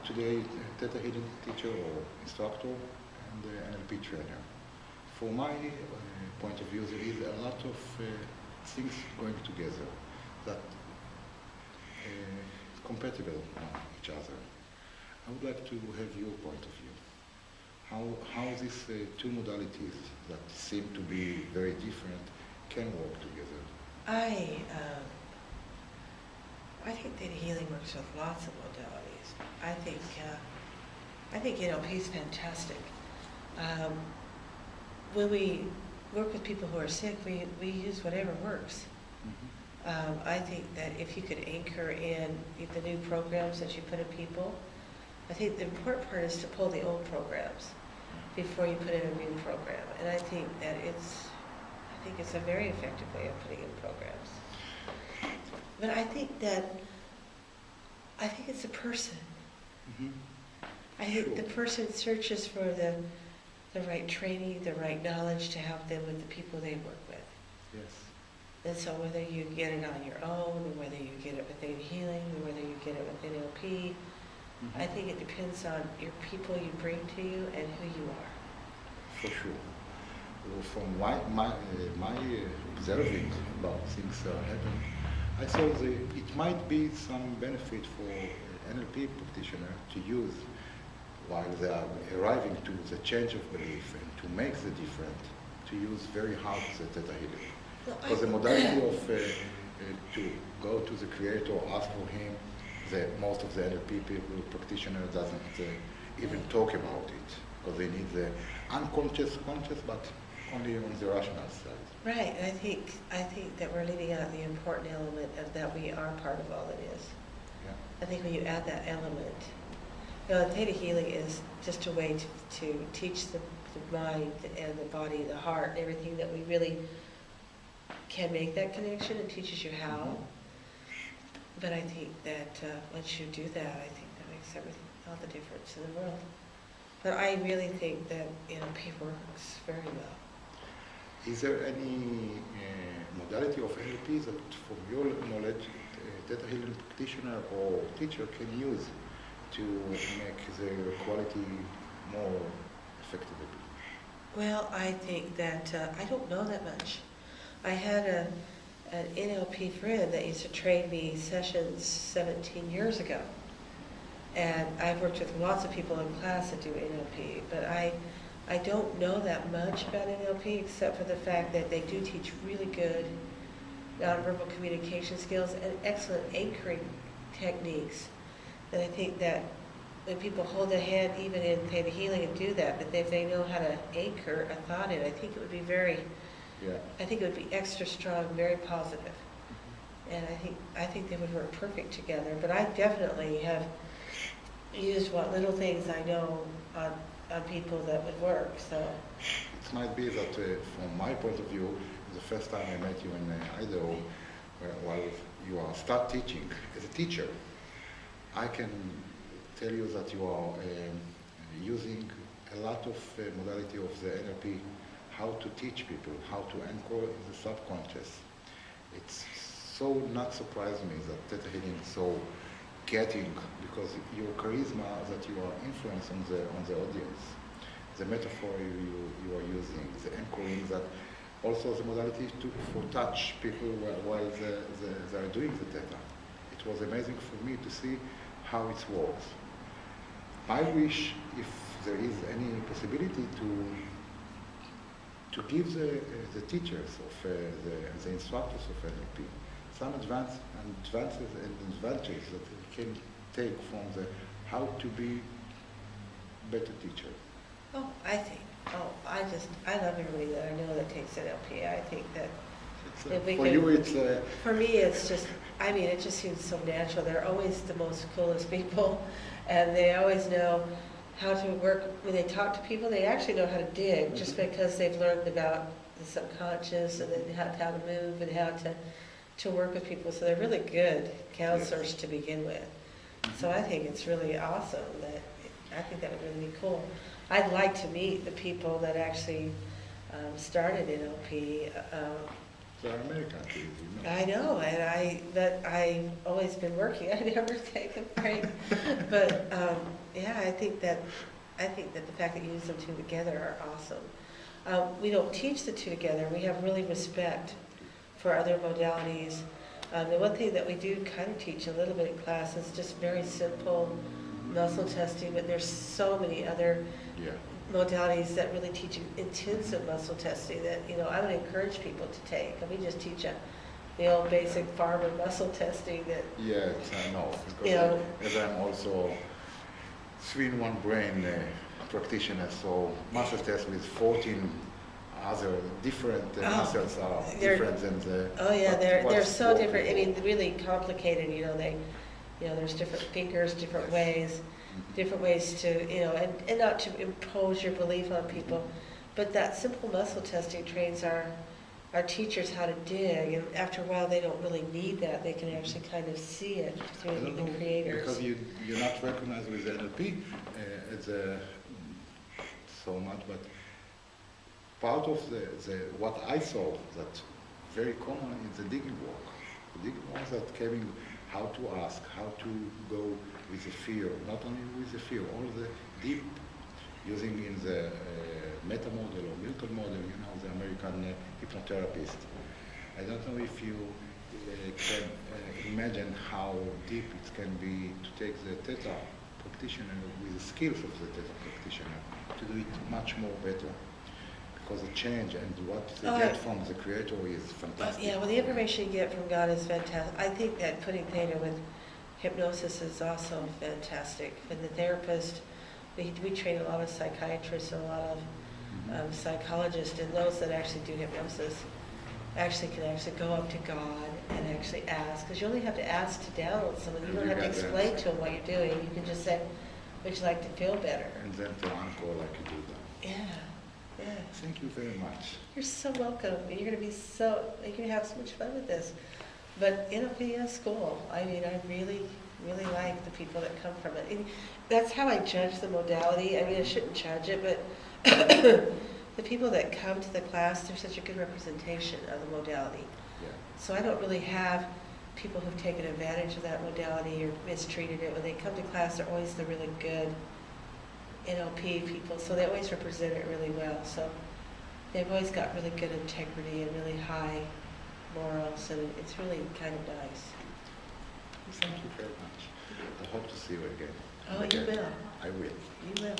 today ThetaHealing teacher or instructor and NLP trainer. For my point of view, there is a lot of things going together that compatible on each other. I would like to have your point of view. How these two modalities that seem to be very different can work together. I think that healing works with lots of modalities. I think NLP is fantastic. When we work with people who are sick, we use whatever works. Mm-hmm. I think that if you could anchor in the new programs that you put in people, I think the important part is to pull the old programs before you put in a new program. And I think that it's a very effective way of putting in programs. But I think it's a person. Mm-hmm. I think the person searches for the right training, the right knowledge to help them with the people they work with. Yes. And so whether you get it on your own, or whether you get it with healing, or whether you get it with NLP, I think it depends on your people you bring to you and who you are. For sure. Well, from my observing about things happening, I saw it might be some benefit for NLP practitioner to use while they are arriving to the change of belief and to make the difference, to use very hard the ThetaHealing. Because the modality of to go to the creator, ask for him, most of the NLP people, practitioner doesn't even talk about it, because they need the conscious, but only on the rational side. Right, and I think that we're leaving out the important element of that we are part of all it is. Yeah. I think when you add that element, ThetaHealing is just a way to teach the mind and the body, the heart, and everything that we really can make that connection, and teaches you how. Mm-hmm. But I think that once you do that, I think that makes all the difference in the world. But I really think that NLP works very well. Is there any modality of NLP that, from your knowledge, ThetaHealing practitioner or teacher can use to make their quality more effective? Well, I think that I don't know that much. I had an NLP friend that used to train me sessions 17 years ago. And I've worked with lots of people in class that do NLP, but I don't know that much about NLP except for the fact that they do teach really good nonverbal communication skills and excellent anchoring techniques. And I think that when people hold their hand, even in ThetaHealing, and do that, but if they know how to anchor a thought in, I think it would be I think it would be extra strong, very positive. Mm-hmm. And I think they would work perfect together. But I definitely have used what little things I know on people that would work. So it might be that from my point of view, the first time I met you in Idaho, while you are start teaching as a teacher, I can tell you that you are using a lot of modality of the NLP, how to teach people, how to anchor in the subconscious. It's so not surprised me that ThetaHealing is so getting, because your charisma that you are influencing on the audience, the metaphor you are using, the anchoring, that also the modality for touch people while they are doing the theta. It was amazing for me to see how it works. I wish if there is any possibility to give the teachers of the instructors of NLP some advances and advantages that they can take from the how to be better teacher. I love everybody that I know that takes NLP. I think that for me, it's just, it just seems so natural. They're always the most coolest people, and they always know how to work. When they talk to people, they actually know how to dig, just because they've learned about the subconscious and then how to move and how to work with people. So they're really good counselors to begin with. So I think it's really awesome. I think that would really be cool. I'd like to meet the people that actually started NLP. They're American kids, you know. I know, but I've always been working. I never take a break. But yeah, I think that the fact that you use them two together are awesome. We don't teach the two together. We have really respect for other modalities. The one thing that we do kind of teach a little bit in class is just very simple muscle testing, but there's so many other modalities that really teach intensive muscle testing that, you know, I would encourage people to take. And we just teach the old basic farmer muscle testing that... Yes, I know. Because you know, as I'm also 3-in-1 brain practitioner, so muscle test with 14 other different muscles are different than the... Oh yeah, they're so different. I mean, really complicated, you know, there's different fingers, different ways to, you know, and not to impose your belief on people, but that simple muscle testing trains our teachers how to dig, and after a while they don't really need that. They can actually kind of see it through the creators. Because you're not recognized with the NLP so much, but part of the what I saw that very common is the digging work. The digging work that came how to ask, how to go with the fear, not only with the fear, all the deep, using in the meta model or Milton model, you know, the American hypnotherapist. I don't know if you can imagine how deep it can be to take the theta practitioner with the skills of the theta practitioner to do it much more better. Because the change and what they get from the creator is fantastic. Yeah, well, the information you get from God is fantastic. I think that putting theta with hypnosis is also fantastic. And the therapist, we train a lot of psychiatrists and a lot of psychologists, and those that actually do hypnosis can go up to God and actually ask. Because you only have to ask to download someone. You don't have to explain to them what you're doing. You can just say, would you like to feel better? And then to encore like you do that. Yeah. Yeah. Thank you very much. You're so welcome. You're going to be you're going to have so much fun with this. But NLP school, I mean, I really, really like the people that come from it. And that's how I judge the modality. I mean, I shouldn't judge it, but the people that come to the class, they're such a good representation of the modality. Yeah. So I don't really have people who've taken advantage of that modality or mistreated it. When they come to class, they're always the really good NLP people, so they always represent it really well. So they've always got really good integrity and really high morals, and it's really kind of nice. Thank you very much. I hope to see you again. Oh, you will. I will. You will.